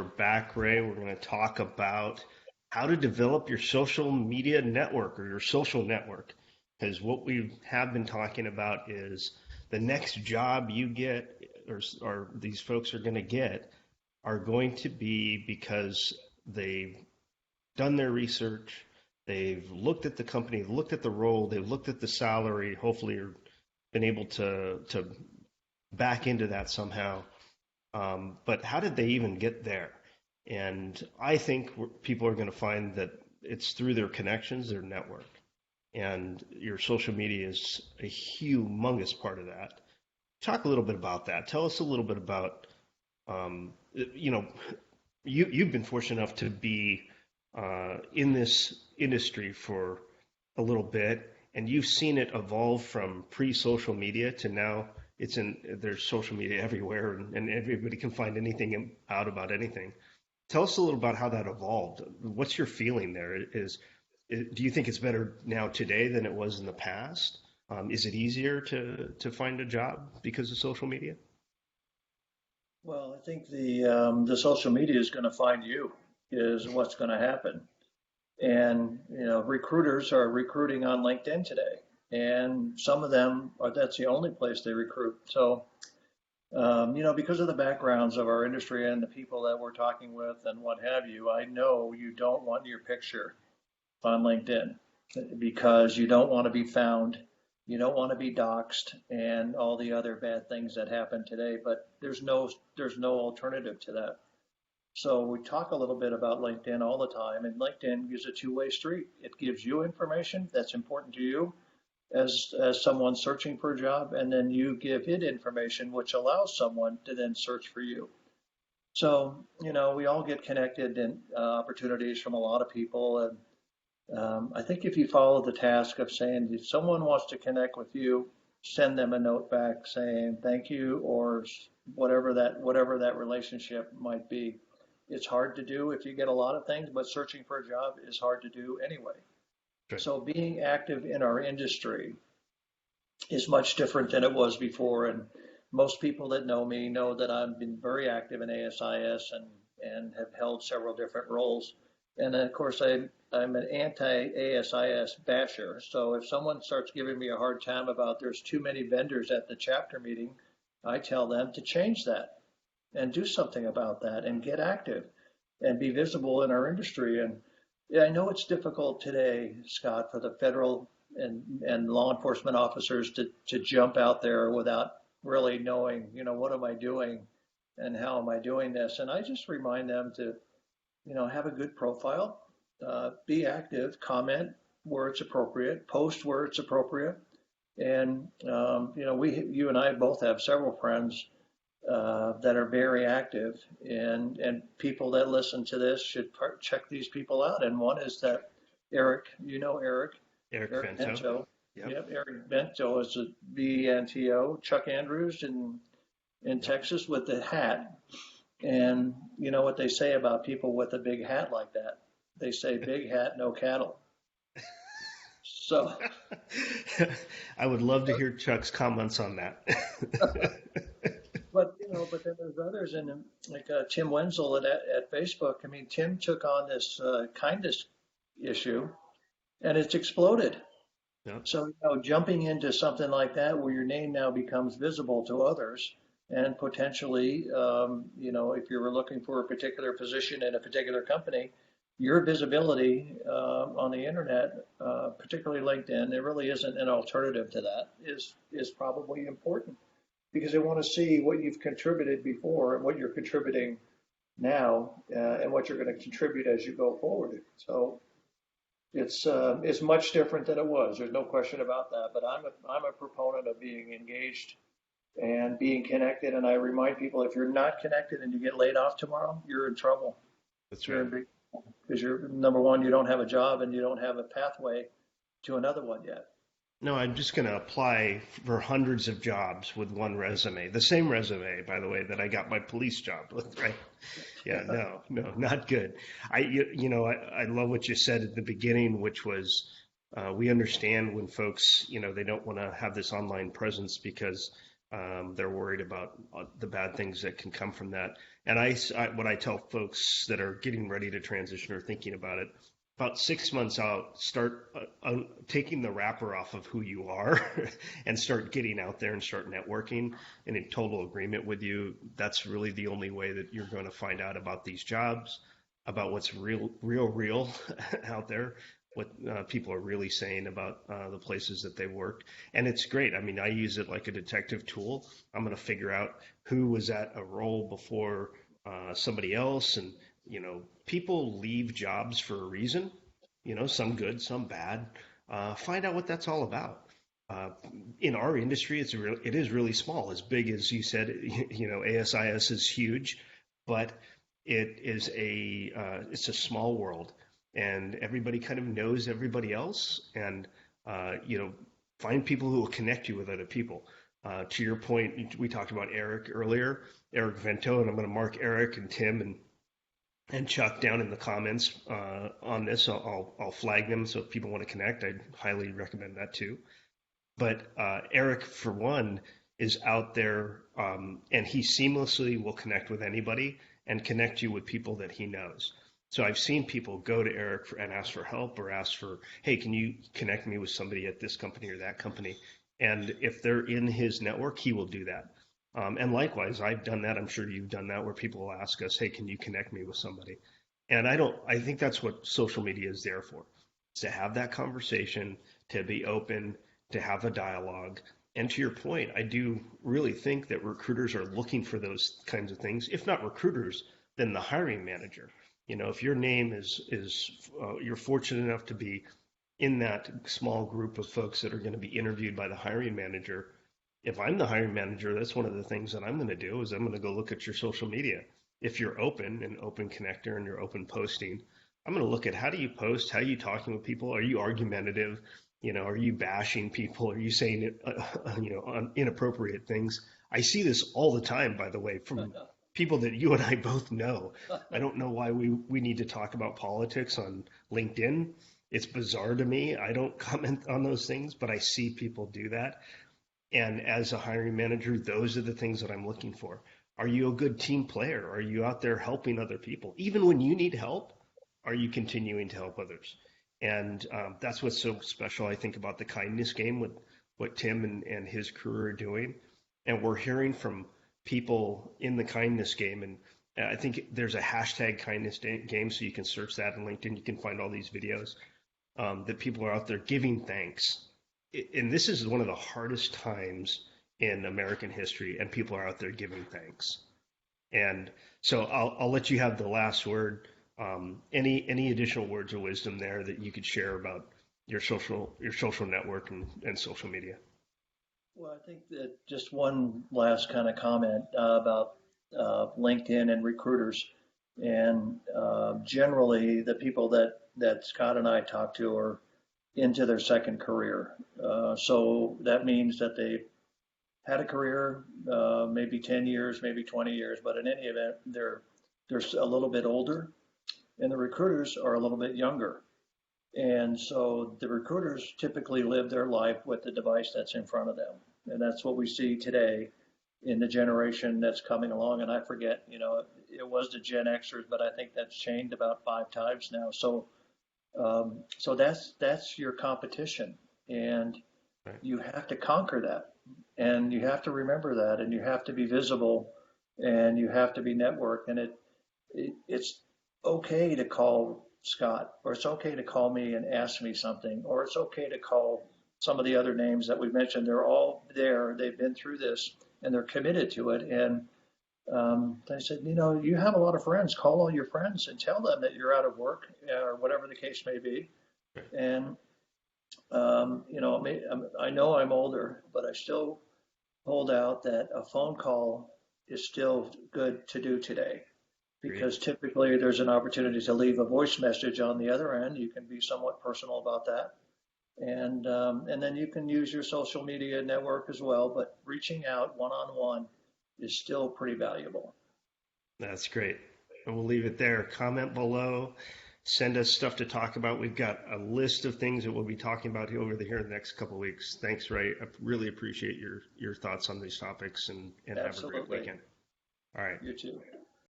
back, Ray. We're going to talk about how to develop your social media network or your social network. Because what we have been talking about is the next job you get, or these folks are going to get, are going to be because they've done their research, they've looked at the company, looked at the role, they've looked at the salary, hopefully, or been able to back into that somehow. But how did they even get there? And I think people are going to find that it's through their connections, their network. And your social media is a humongous part of that. Talk a little bit about that. Tell us a little bit about, you know, you've been fortunate enough to be in this industry for a little bit, and you've seen it evolve from pre-social media to now there's social media everywhere, and everybody can find anything out about anything. Tell us a little about how that evolved. What's your feeling there? Do you think it's better now today than it was in the past? Is it easier to find a job because of social media? Well, I think the social media is going to find you is what's going to happen. And recruiters are recruiting on LinkedIn today, and some of them that's the only place they recruit. So because of the backgrounds of our industry and the people that we're talking with and what have you, I know you don't want your picture on LinkedIn because you don't want to be found. You don't want to be doxxed and all the other bad things that happen today, but there's no alternative to that. So we talk a little bit about LinkedIn all the time, and LinkedIn is a two-way street. It gives you information that's important to you as someone searching for a job, and then you give it information which allows someone to then search for you. So, we all get connected in opportunities from a lot of people, and I think if you follow the task of saying if someone wants to connect with you, send them a note back saying thank you or whatever that relationship might be. It's hard to do if you get a lot of things, but searching for a job is hard to do anyway. Sure. So being active in our industry is much different than it was before. And most people that know me know that I've been very active in ASIS and have held several different roles. And then, of course, I'm an anti-ASIS basher. So if someone starts giving me a hard time about there's too many vendors at the chapter meeting, I tell them to change that and do something about that and get active and be visible in our industry. And I know it's difficult today, Scott, for the federal and law enforcement officers to jump out there without really knowing, what am I doing and how am I doing this? And I just remind them to, have a good profile, be active, comment where it's appropriate, post where it's appropriate. And, you and I both have several friends that are very active, and people that listen to this should check these people out. And one is that Eric, Eric Bento. Yep, Eric Bento is a BNTO, Chuck Andrews in Texas with the hat. And you know what they say about people with a big hat like that? They say big hat, no cattle. So I would love to hear Chuck's comments on that. But then there's others, and like Tim Wenzel at Facebook. I mean, Tim took on this kindness issue, and it's exploded. Yeah. So jumping into something like that, where your name now becomes visible to others, and potentially, if you were looking for a particular position in a particular company, your visibility on the internet, particularly LinkedIn, there really isn't an alternative to that. Is probably important. Because they want to see what you've contributed before and what you're contributing now, and what you're going to contribute as you go forward. So it's much different than it was. There's no question about that. But I'm a proponent of being engaged and being connected. And I remind people, if you're not connected and you get laid off tomorrow, you're in trouble. That's right. Because you're number one, you don't have a job and you don't have a pathway to another one yet. No, I'm just going to apply for hundreds of jobs with one resume. The same resume, by the way, that I got my police job with, right? Yeah, no, not good. I love what you said at the beginning, which was we understand when folks, they don't want to have this online presence because they're worried about the bad things that can come from that. And what I tell folks that are getting ready to transition or thinking about it, about 6 months out, start taking the wrapper off of who you are and start getting out there and start networking. And in total agreement with you, that's really the only way that you're going to find out about these jobs, about what's real out there, what people are really saying about the places that they worked. And it's great. I mean, I use it like a detective tool. I'm going to figure out who was at a role before somebody else. And, people leave jobs for a reason, some good, some bad. Find out what that's all about. Uh, in our industry, it is really small. As big as you said, ASIS is huge, but it's a small world, and everybody kind of knows everybody else, and find people who will connect you with other people. To your point, we talked about Eric earlier, Eric Vento, and I'm going to mark Eric and Tim and Chuck down in the comments on this. I'll flag them, so if people want to connect, I'd highly recommend that too. But Eric, for one, is out there, and he seamlessly will connect with anybody and connect you with people that he knows. So I've seen people go to Eric and ask for help, or ask for, hey, can you connect me with somebody at this company or that company? And if they're in his network, he will do that. And likewise, I've done that. I'm sure you've done that, where people will ask us, hey, can you connect me with somebody? And I think that's what social media is there for, to have that conversation, to be open, to have a dialogue. And to your point, I do really think that recruiters are looking for those kinds of things. If not recruiters, then the hiring manager. If your name you're fortunate enough to be in that small group of folks that are going to be interviewed by the hiring manager. If I'm the hiring manager, that's one of the things that I'm going to do, is I'm going to go look at your social media. If you're open, an open connector, and you're open posting, I'm going to look at, how do you post? How are you talking with people? Are you argumentative? Are you bashing people? Are you saying inappropriate things? I see this all the time, by the way, from people that you and I both know. I don't know why we need to talk about politics on LinkedIn. It's bizarre to me. I don't comment on those things, but I see people do that. And as a hiring manager, those are the things that I'm looking for. Are you a good team player? Are you out there helping other people? Even when you need help, are you continuing to help others? And that's what's so special, I think, about the kindness game, with what Tim and his crew are doing. And we're hearing from people in the kindness game. And I think there's a hashtag kindness game, so you can search that on LinkedIn. You can find all these videos that people are out there giving thanks. And this is one of the hardest times in American history, and people are out there giving thanks. And so I'll let you have the last word. Any additional words of wisdom there that you could share about your social network and social media? Well, I think that just one last kind of comment about LinkedIn and recruiters. And generally, the people that Scott and I talk to are into their second career. So that means that they had a career, maybe 10 years, maybe 20 years, but in any event, they're a little bit older, and the recruiters are a little bit younger. And so the recruiters typically live their life with the device that's in front of them. And that's what we see today in the generation that's coming along. And I forget, it was the Gen Xers, but I think that's changed about 5 times now. So that's your competition, and you have to conquer that, and you have to remember that, and you have to be visible, and you have to be networked. And it's okay to call Scott, or it's okay to call me and ask me something, or it's okay to call some of the other names that we mentioned. They're all there. They've been through this, and they're committed to it. And I said, you have a lot of friends. Call all your friends and tell them that you're out of work, or whatever the case may be. And I know I'm older, but I still hold out that a phone call is still good to do today, because typically there's an opportunity to leave a voice message on the other end. You can be somewhat personal about that. And then you can use your social media network as well, but reaching out one-on-one is still pretty valuable. That's great. And we'll leave it there. Comment below. Send us stuff to talk about. We've got a list of things that we'll be talking about here in the next couple of weeks. Thanks, Ray. I really appreciate your thoughts on these topics, and have a great weekend. All right. You too.